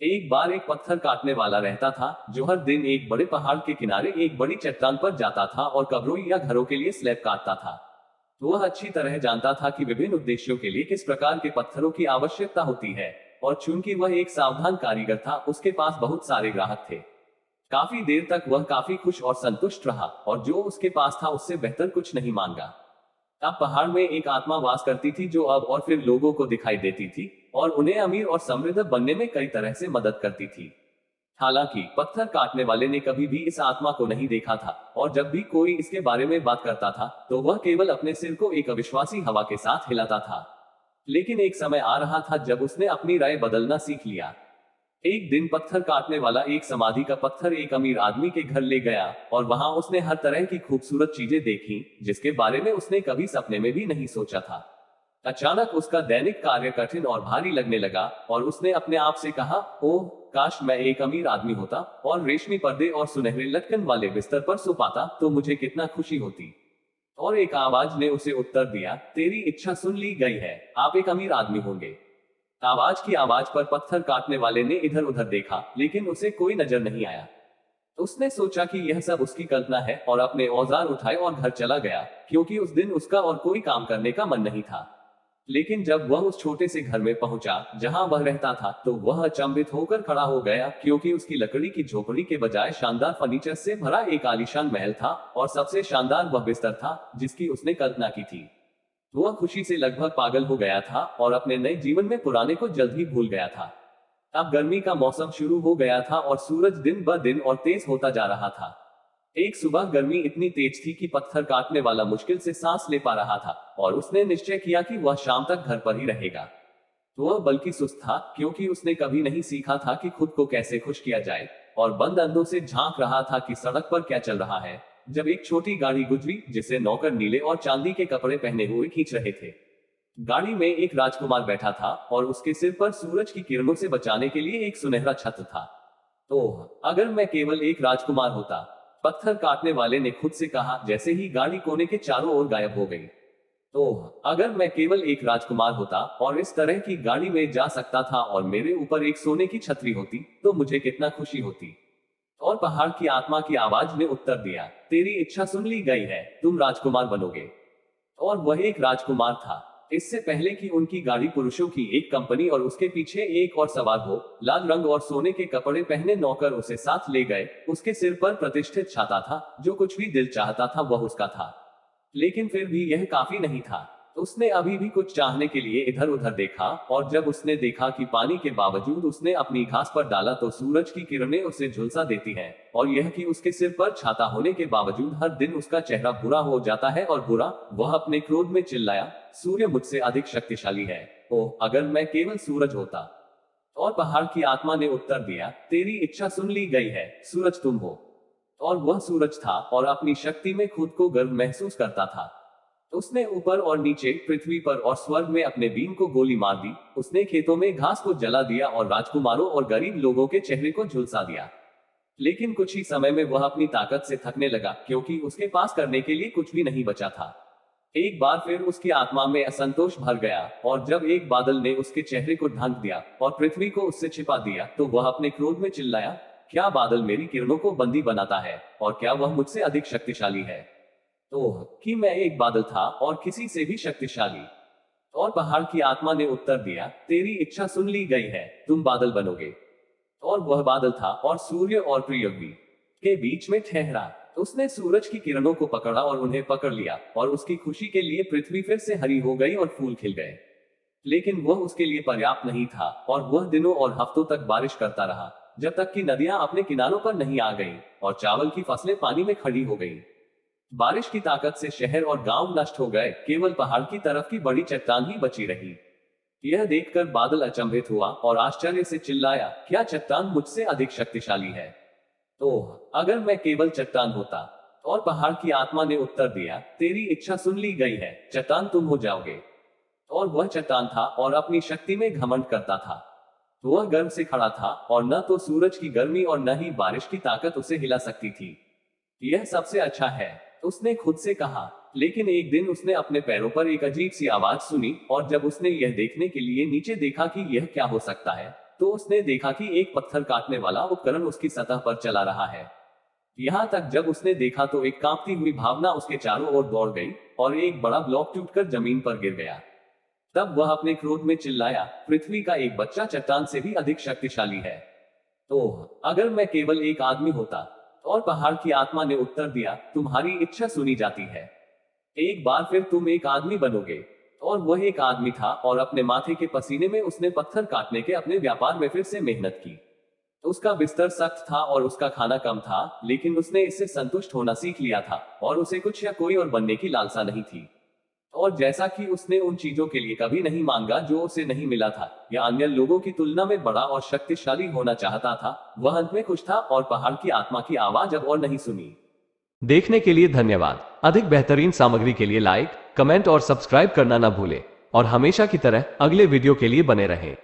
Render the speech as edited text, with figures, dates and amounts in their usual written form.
एक बार एक पत्थर काटने वाला रहता था जो हर दिन एक बड़े पहाड़ के किनारे एक बड़ी चट्टान पर जाता था और कब्रों या घरों के लिए स्लैब काटता था। वह अच्छी तरह जानता था कि विभिन्न उद्देश्यों के लिए किस प्रकार के पत्थरों की आवश्यकता होती है। और चूंकि वह एक सावधान कारीगर था, उसके पास बहुत सारे ग्राहक थे। काफी देर तक वह काफी खुश और संतुष्ट रहा और जो उसके पास था उससे बेहतर कुछ नहीं मांगा। अब पहाड़ में एक आत्मा वास करती थी जो अब और फिर लोगों को दिखाई देती थी और उन्हें अमीर और समृद्ध बनने में कई तरह से मदद करती थी। हालांकि पत्थर काटने वाले ने कभी भी इस आत्मा को नहीं देखा था और जब भी कोई इसके बारे में बात करता था तो वह केवल अपने सिर को एक अविश्वासी हवा के साथ हिलाता था। लेकिन एक समय आ रहा था जब उसने अपनी राय बदलना सीख लिया। एक दिन पत्थर काटने वाला एक समाधि का पत्थर एक अमीर आदमी के घर ले गया और वहां उसने हर तरह की खूबसूरत चीजें देखी जिसके बारे में उसने कभी सपने में भी नहीं सोचा था। अचानक उसका दैनिक कार्य कठिन और भारी लगने लगा और उसने अपने आप से कहा, ओह, काश मैं एक अमीर आदमी होता और रेशमी पर्दे और सुनहरे लटकन वाले बिस्तर पर सो पाता तो मुझे कितना खुशी होती। और एक आवाज ने उसे उत्तर दिया, तेरी इच्छा सुन ली गई है, आप एक अमीर आदमी होंगे। आवाज की आवाज पर पत्थर काटने वाले ने इधर उधर देखा लेकिन उसे कोई नजर नहीं आया। उसने सोचा कि यह सब उसकी कल्पना है और अपने औजार उठाए और घर चला गया, क्योंकि उस दिन उसका और कोई काम करने का मन नहीं था। लेकिन जब वह उस छोटे से घर में पहुंचा जहां वह रहता था तो वह अचंभित होकर खड़ा हो गया, क्योंकि उसकी लकड़ी की झोपड़ी के बजाय शानदार फर्नीचर से भरा एक आलीशान महल था और सबसे शानदार वह बिस्तर था जिसकी उसने कल्पना की थी। वह खुशी से लगभग पागल हो गया था और अपने नए जीवन में पुराने को जल्द ही भूल गया था। अब गर्मी का मौसम शुरू हो गया था और सूरज दिन ब दिन और तेज होता जा रहा था। एक सुबह गर्मी इतनी तेज थी कि पत्थर काटने वाला मुश्किल से सांस ले पा रहा था और उसने निश्चय किया कि वह शाम तक घर पर ही रहेगा। वह बल्कि सुस्त था, क्योंकि उसने कभी नहीं सीखा था कि खुद को कैसे खुश किया जाए, और बंद अंधों से झांक रहा था कि सड़क पर क्या चल रहा है, जब एक छोटी गाड़ी गुजरी जिसे नौकर नीले और चांदी के कपड़े पहने हुए खींच रहे थे। गाड़ी में एक राजकुमार बैठा था और उसके सिर पर सूरज की किरणों से बचाने के लिए एक सुनहरा छत्र था। ओह, अगर मैं केवल एक राजकुमार होता, पत्थर काटने वाले ने खुद से कहा जैसे ही गाड़ी कोने के चारों ओर गायब हो गई। ओह, अगर मैं केवल एक राजकुमार होता और इस तरह की गाड़ी में जा सकता था और मेरे ऊपर एक सोने की छतरी होती तो मुझे कितना खुशी होती। और पहाड़ की आत्मा की आवाज ने उत्तर दिया, तेरी इच्छा सुन ली गई है, तुम राजकुमार बनोगे। और वह एक राजकुमार था। इससे पहले कि उनकी गाड़ी पुरुषों की एक कंपनी और उसके पीछे एक और सवार हो, लाल रंग और सोने के कपड़े पहने नौकर उसे साथ ले गए। उसके सिर पर प्रतिष्ठित छाता था, जो कुछ भी दिल चाहता था वह उसका था। लेकिन फिर भी यह काफी नहीं था। उसने अभी भी कुछ चाहने के लिए इधर उधर देखा और जब उसने देखा कि पानी के बावजूद उसने अपनी घास पर डाला तो सूरज की किरणें उसे झुलसा देती हैं, और यह कि उसके सिर पर छाता होने के बावजूद हर दिन उसका चेहरा बुरा हो जाता है और बुरा। वह अपने क्रोध में चिल्लाया, सूर्य मुझसे अधिक शक्तिशाली है। ओह, अगर मैं केवल सूरज होता। और पहाड़ की आत्मा ने उत्तर दिया, तेरी इच्छा सुन ली गई है, सूरज तुम हो। और वह सूरज था और अपनी शक्ति में खुद को गर्व महसूस करता था। उसने ऊपर और नीचे, पृथ्वी पर और स्वर्ग में अपने बीम को गोली मार दी। उसने खेतों में घास को जला दिया और राजकुमारों और गरीब लोगों के चेहरे को झुलसा दिया। लेकिन कुछ ही समय में वह अपनी ताकत से थकने लगा, क्योंकि उसके पास करने के लिए कुछ भी नहीं बचा था। एक बार फिर उसकी आत्मा में असंतोष भर गया और जब एक बादल ने उसके चेहरे को ढक दिया और पृथ्वी को उससे छिपा दिया तो वह अपने क्रोध में चिल्लाया, क्या बादल मेरी किरणों को बंदी बनाता है और क्या वह मुझसे अधिक शक्तिशाली है? ओह, कि मैं एक बादल था और किसी से भी शक्तिशाली। और पहाड़ की आत्मा ने उत्तर दिया, तेरी इच्छा सुन ली गई है, तुम बादल बनोगे। और वह बादल था और सूर्य और पृथ्वी के बीच में ठहरा। उसने सूरज की किरणों को पकड़ा और उन्हें पकड़ लिया और उसकी खुशी के लिए पृथ्वी फिर से हरी हो गई और फूल खिल गए। लेकिन वह उसके लिए पर्याप्त नहीं था और वह दिनों और हफ्तों तक बारिश करता रहा, जब तक कि नदियां अपने किनारों पर नहीं आ गईं और चावल की फसलें पानी में खड़ी हो गईं। बारिश की ताकत से शहर और गांव नष्ट हो गए, केवल पहाड़ की तरफ की बड़ी चट्टान ही बची रही। यह देखकर बादल अचंभित हुआ और आश्चर्य से चिल्लाया, क्या चट्टान मुझसे अधिक शक्तिशाली है? ओह, अगर मैं केवल चट्टान होता। और पहाड़ की आत्मा ने उत्तर दिया, तेरी इच्छा सुन ली गई है, चट्टान तुम हो जाओगे। और वह चट्टान था और अपनी शक्ति में घमंड करता था। वह गर्व से खड़ा था और न तो सूरज की गर्मी और न ही बारिश की ताकत उसे हिला सकती थी। यह सबसे अच्छा है, उसने खुद से कहा। लेकिन एक दिन उसने अपने पैरों पर एक अजीब सी आवाज सुनी और जब उसने यह देखने के लिए नीचे देखा कि यह क्या हो सकता है, तो उसने देखा कि एक पत्थर काटने वाला उपकरण उसकी सतह पर चला रहा है। यहाँ तक जब उसने देखा तो एक कांपती हुई भावना उसके चारों ओर दौड़ गई और एक बड़ा ब्लॉक टूटकर जमीन पर गिर गया। तब वह अपने क्रोध में चिल्लाया, पृथ्वी का एक बच्चा चट्टान से भी अधिक शक्तिशाली है। ओह, अगर मैं केवल एक आदमी होता। और पहाड़ की आत्मा ने उत्तर दिया, तुम्हारी इच्छा सुनी जाती है। एक बार फिर तुम एक आदमी बनोगे। और वह एक आदमी था और अपने माथे के पसीने में उसने पत्थर काटने के अपने व्यापार में फिर से मेहनत की। उसका बिस्तर सख्त था और उसका खाना कम था, लेकिन उसने इससे संतुष्ट होना सीख लिया था और उसे कुछ या कोई और बनने की लालसा नहीं थी। और जैसा कि उसने उन चीजों के लिए कभी नहीं मांगा जो उसे नहीं मिला था या अन्य लोगों की तुलना में बड़ा और शक्तिशाली होना चाहता था, वह अंत में खुश था और पहाड़ की आत्मा की आवाज अब और नहीं सुनी। देखने के लिए धन्यवाद। अधिक बेहतरीन सामग्री के लिए लाइक, कमेंट और सब्सक्राइब करना न भूलें और हमेशा की तरह अगले वीडियो के लिए बने रहें।